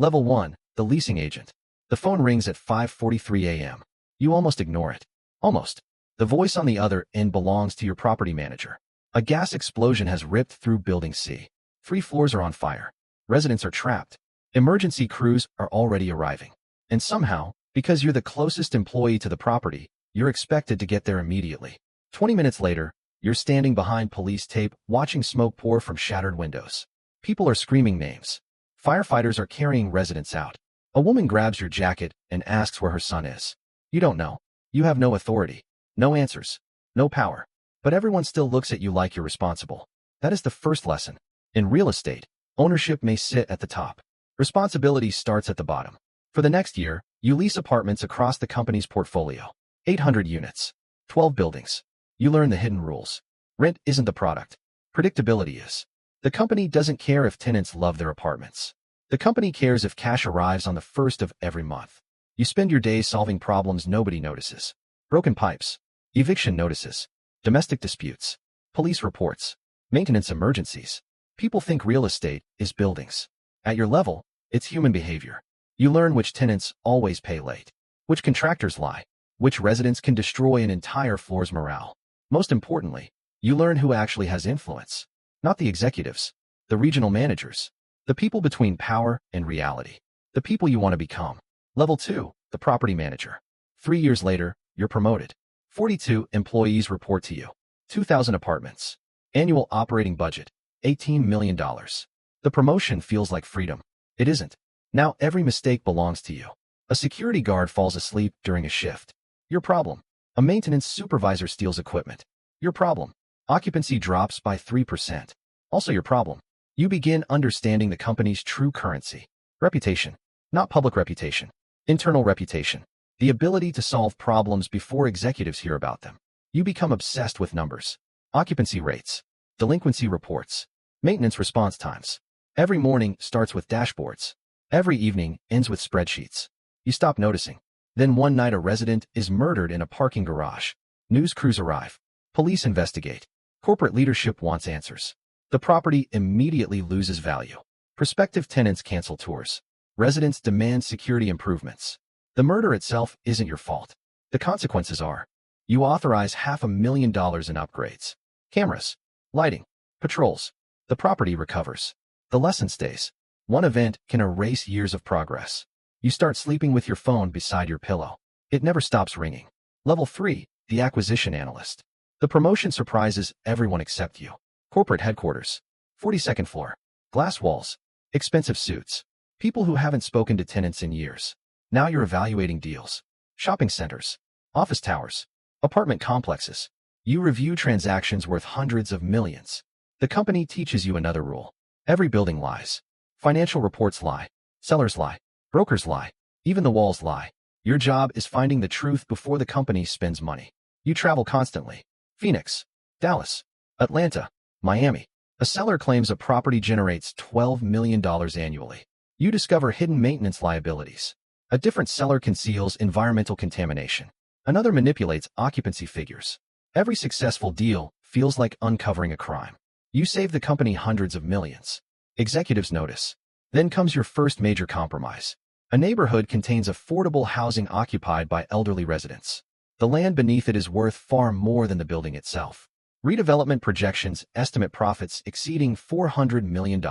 Level 1, the leasing agent. The phone rings at 5:43 a.m. You almost ignore it. Almost. The voice on the other end belongs to your property manager. A gas explosion has ripped through Building C. 3 floors are on fire. Residents are trapped. Emergency crews are already arriving. And somehow, because you're the closest employee to the property, you're expected to get there immediately. 20 minutes later, you're standing behind police tape, watching smoke pour from shattered windows. People are screaming names. Firefighters are carrying residents out. A woman grabs your jacket and asks where her son is. You don't know. You have no authority. No answers. No power. But everyone still looks at you like you're responsible. That is the first lesson. In real estate, ownership may sit at the top. Responsibility starts at the bottom. For the next year, you lease apartments across the company's portfolio. 800 units. 12 buildings. You learn the hidden rules. Rent isn't the product. Predictability is. The company doesn't care if tenants love their apartments. The company cares if cash arrives on the first of every month. You spend your days solving problems nobody notices. Broken pipes. Eviction notices. Domestic disputes. Police reports. Maintenance emergencies. People think real estate is buildings. At your level, it's human behavior. You learn which tenants always pay late, which contractors lie, which residents can destroy an entire floor's morale. Most importantly, you learn who actually has influence. Not the executives, the regional managers, the people between power and reality, the people you want to become. Level 2, the property manager. 3 years later, you're promoted. 42 employees report to you. 2,000 apartments. Annual operating budget, $18 million. The promotion feels like freedom. It isn't. Now every mistake belongs to you. A security guard falls asleep during a shift. Your problem. A maintenance supervisor steals equipment. Your problem. Occupancy drops by 3%. Also your problem. You begin understanding the company's true currency. Reputation. Not public reputation. Internal reputation. The ability to solve problems before executives hear about them. You become obsessed with numbers. Occupancy rates. Delinquency reports. Maintenance response times. Every morning starts with dashboards. Every evening ends with spreadsheets. You stop noticing. Then one night a resident is murdered in a parking garage. News crews arrive. Police investigate. Corporate leadership wants answers. The property immediately loses value. Prospective tenants cancel tours. Residents demand security improvements. The murder itself isn't your fault. The consequences are. You authorize $500,000 in upgrades. Cameras. Lighting. Patrols. The property recovers. The lesson stays. One event can erase years of progress. You start sleeping with your phone beside your pillow. It never stops ringing. Level 3, the acquisition analyst. The promotion surprises everyone except you. Corporate headquarters. 42nd floor. Glass walls. Expensive suits. People who haven't spoken to tenants in years. Now you're evaluating deals. Shopping centers. Office towers. Apartment complexes. You review transactions worth hundreds of millions. The company teaches you another rule. Every building lies. Financial reports lie. Sellers lie. Brokers lie. Even the walls lie. Your job is finding the truth before the company spends money. You travel constantly. Phoenix. Dallas. Atlanta. Miami. A seller claims a property generates $12 million annually. You discover hidden maintenance liabilities. A different seller conceals environmental contamination. Another manipulates occupancy figures. Every successful deal feels like uncovering a crime. You save the company hundreds of millions. Executives notice. Then comes your first major compromise. A neighborhood contains affordable housing occupied by elderly residents. The land beneath it is worth far more than the building itself. Redevelopment projections estimate profits exceeding $400 million.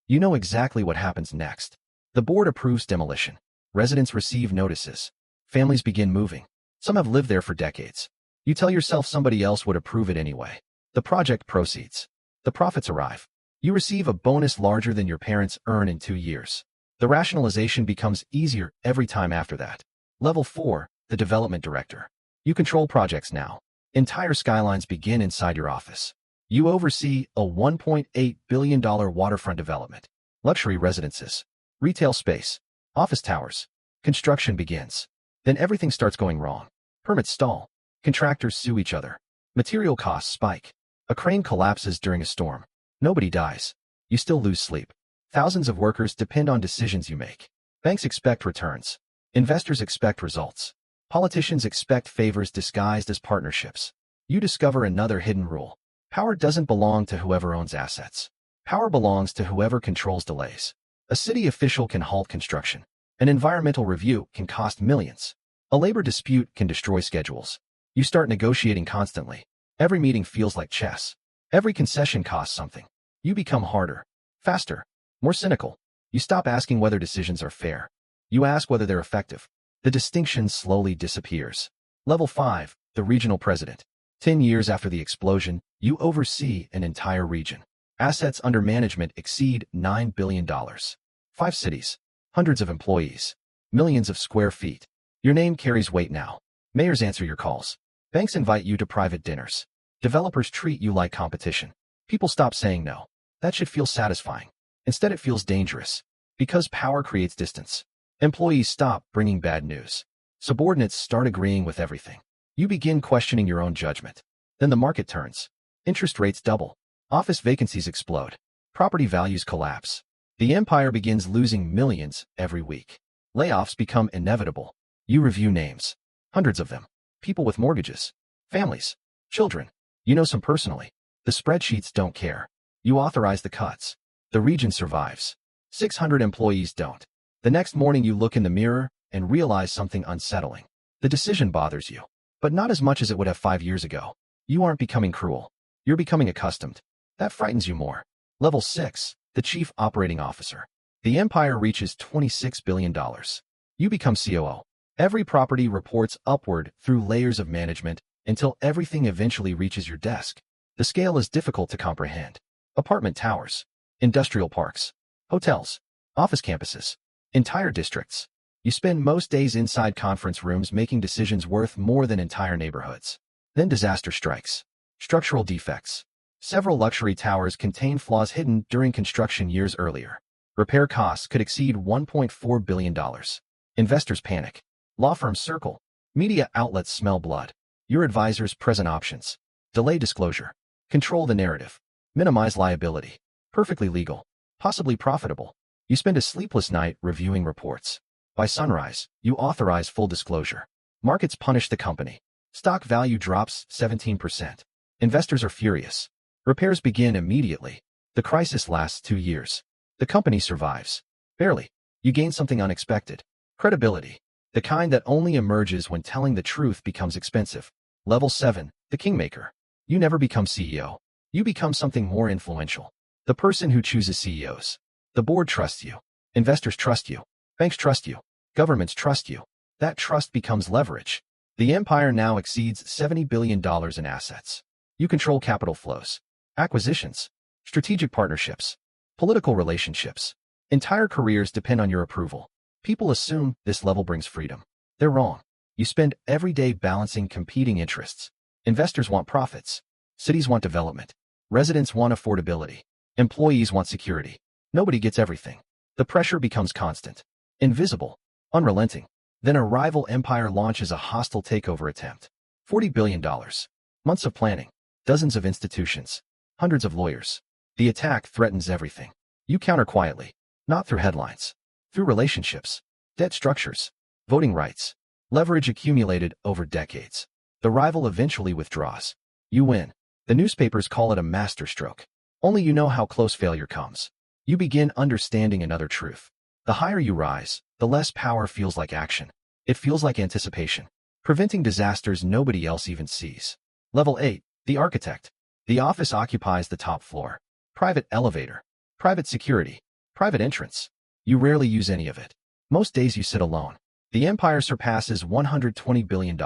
You know exactly what happens next. The board approves demolition. Residents receive notices. Families begin moving. Some have lived there for decades. You tell yourself somebody else would approve it anyway. The project proceeds. The profits arrive. You receive a bonus larger than your parents earn in 2 years. The rationalization becomes easier every time after that. Level 4, the development director. You control projects now. Entire skylines begin inside your office. You oversee a $1.8 billion waterfront development. Luxury residences. Retail space. Office towers. Construction begins. Then everything starts going wrong. Permits stall. Contractors sue each other. Material costs spike. A crane collapses during a storm. Nobody dies. You still lose sleep. Thousands of workers depend on decisions you make. Banks expect returns. Investors expect results. Politicians expect favors disguised as partnerships. You discover another hidden rule. Power doesn't belong to whoever owns assets. Power belongs to whoever controls delays. A city official can halt construction. An environmental review can cost millions. A labor dispute can destroy schedules. You start negotiating constantly. Every meeting feels like chess. Every concession costs something. You become harder, faster, more cynical. You stop asking whether decisions are fair. You ask whether they're effective. The distinction slowly disappears. Level 5, the regional president. 10 years after the explosion, you oversee an entire region. Assets under management exceed $9 billion. 5 cities, hundreds of employees, millions of square feet. Your name carries weight now. Mayors answer your calls. Banks invite you to private dinners. Developers treat you like competition. People stop saying no. That should feel satisfying. Instead, it feels dangerous. Because power creates distance. Employees stop bringing bad news. Subordinates start agreeing with everything. You begin questioning your own judgment. Then the market turns. Interest rates double. Office vacancies explode. Property values collapse. The empire begins losing millions every week. Layoffs become inevitable. You review names. Hundreds of them. People with mortgages. Families. Children. You know some personally. The spreadsheets don't care. You authorize the cuts. The region survives. 600 employees don't. The next morning you look in the mirror and realize something unsettling. The decision bothers you, but not as much as it would have 5 years ago. You aren't becoming cruel. You're becoming accustomed. That frightens you more. Level 6, the chief operating officer. The empire reaches $26 billion. You become COO. Every property reports upward through layers of management until everything eventually reaches your desk. The scale is difficult to comprehend. Apartment towers, industrial parks, hotels, office campuses, entire districts. You spend most days inside conference rooms making decisions worth more than entire neighborhoods. Then disaster strikes. Structural defects. Several luxury towers contain flaws hidden during construction years earlier. Repair costs could exceed $1.4 billion. Investors panic. Law firms circle. Media outlets smell blood. Your advisors present options. Delay disclosure. Control the narrative. Minimize liability. Perfectly legal. Possibly profitable. You spend a sleepless night reviewing reports. By sunrise, you authorize full disclosure. Markets punish the company. Stock value drops 17%. Investors are furious. Repairs begin immediately. The crisis lasts 2 years. The company survives. Barely. You gain something unexpected. Credibility. The kind that only emerges when telling the truth becomes expensive. Level 7, the Kingmaker. You never become CEO. You become something more influential. The person who chooses CEOs. The board trusts you. Investors trust you. Banks trust you. Governments trust you. That trust becomes leverage. The empire now exceeds $70 billion in assets. You control capital flows, acquisitions, strategic partnerships, political relationships. Entire careers depend on your approval. People assume this level brings freedom. They're wrong. You spend every day balancing competing interests. Investors want profits. Cities want development. Residents want affordability. Employees want security. Nobody gets everything. The pressure becomes constant, invisible, unrelenting. Then a rival empire launches a hostile takeover attempt. $40 billion. Months of planning. Dozens of institutions. Hundreds of lawyers. The attack threatens everything. You counter quietly. Not through headlines. Through relationships. Debt structures. Voting rights. Leverage accumulated over decades. The rival eventually withdraws. You win. The newspapers call it a masterstroke. Only you know how close failure comes. You begin understanding another truth. The higher you rise, the less power feels like action. It feels like anticipation. Preventing disasters nobody else even sees. Level 8, the architect. The office occupies the top floor. Private elevator. Private security. Private entrance. You rarely use any of it. Most days you sit alone. The empire surpasses $120 billion.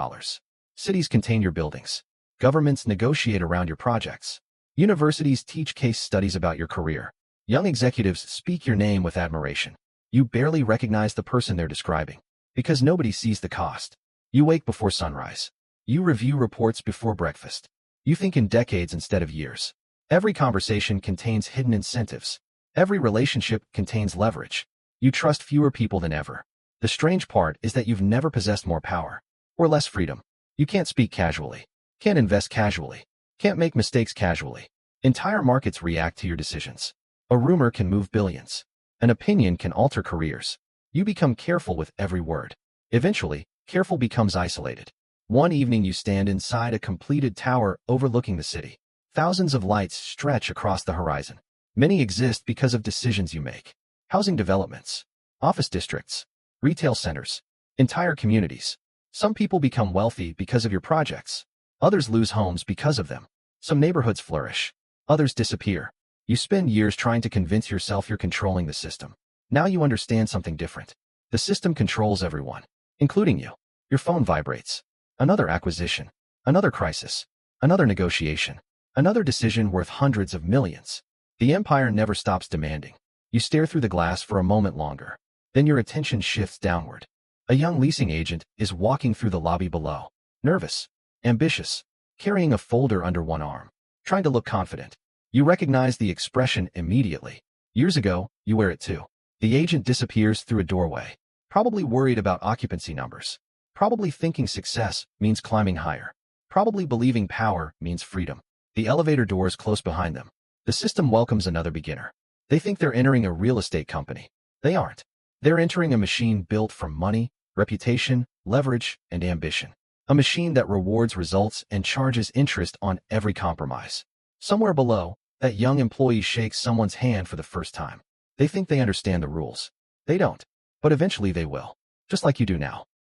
Cities contain your buildings. Governments negotiate around your projects. Universities teach case studies about your career. Young executives speak your name with admiration. You barely recognize the person they're describing, because nobody sees the cost. You wake before sunrise. You review reports before breakfast. You think in decades instead of years. Every conversation contains hidden incentives. Every relationship contains leverage. You trust fewer people than ever. The strange part is that you've never possessed more power or less freedom. You can't speak casually. Can't invest casually. Can't make mistakes casually. Entire markets react to your decisions. A rumor can move billions. An opinion can alter careers. You become careful with every word. Eventually, careful becomes isolated. One evening you stand inside a completed tower overlooking the city. Thousands of lights stretch across the horizon. Many exist because of decisions you make. Housing developments, office districts, retail centers, entire communities. Some people become wealthy because of your projects. Others lose homes because of them. Some neighborhoods flourish. Others disappear. You spend years trying to convince yourself you're controlling the system. Now you understand something different. The system controls everyone, including you. Your phone vibrates. Another acquisition. Another crisis. Another negotiation. Another decision worth hundreds of millions. The empire never stops demanding. You stare through the glass for a moment longer. Then your attention shifts downward. A young leasing agent is walking through the lobby below. Nervous. Ambitious. Carrying a folder under one arm. Trying to look confident. You recognize the expression immediately. Years ago, you wear it too. The agent disappears through a doorway. Probably worried about occupancy numbers. Probably thinking success means climbing higher. Probably believing power means freedom. The elevator doors close behind them. The system welcomes another beginner. They think they're entering a real estate company. They aren't. They're entering a machine built from money, reputation, leverage, and ambition. A machine that rewards results and charges interest on every compromise. Somewhere below, that young employee shakes someone's hand for the first time. They think they understand the rules. They don't. But eventually they will. Just like you do now.